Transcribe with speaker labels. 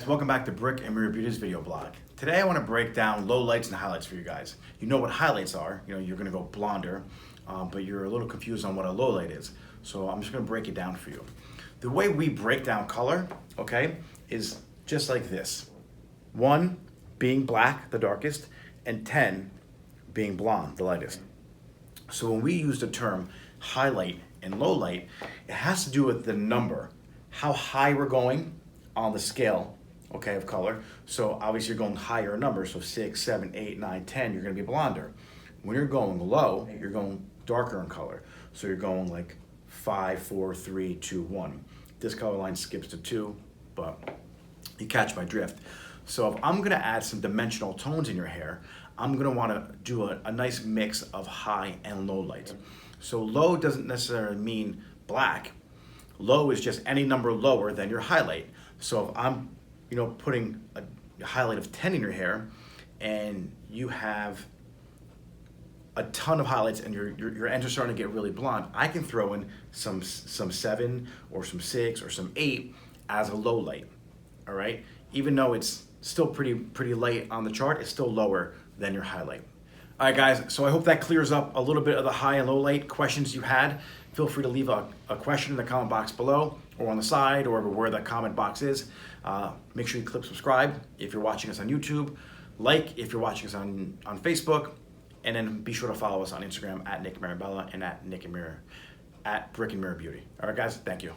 Speaker 1: welcome back to Brick and Mirror Beauty's video blog. Today I want to break down low lights and highlights for you guys. You know what highlights are, you're going to go blonder, but you're a little confused on what a low light is. So I'm just going to break it down for you. The way we break down color, okay, is just like this. 1 being black, the darkest, and 10 being blonde, the lightest. So when we use the term highlight and low light, it has to do with the number, how high we're going on the scale, okay, of color. So obviously you're going higher in numbers, so 6, 7, 8, 9, 10, you're gonna be blonder. When you're going low, you're going darker in color. So you're going like 5, 4, 3, 2, 1. This color line skips to 2, but you catch my drift. So if I'm gonna add some dimensional tones in your hair, I'm gonna wanna do a nice mix of high and low lights. So low doesn't necessarily mean black. Low is just any number lower than your highlight. So if I'm, putting a highlight of 10 in your hair, and you have a ton of highlights, and your ends are starting to get really blonde, I can throw in some 7 or some 6 or some 8 as a low light. All right, even though it's still pretty light on the chart, it's still lower than your highlight. All right, guys, so I hope that clears up a little bit of the high and low light questions you had. Feel free to leave a question in the comment box below, or on the side, or where the comment box is. Make sure you click subscribe if you're watching us on YouTube, like if you're watching us on Facebook, and then be sure to follow us on Instagram at Nick Marabella and at Nick and Mirror, at Brick and Mirror Beauty. All right, guys, thank you.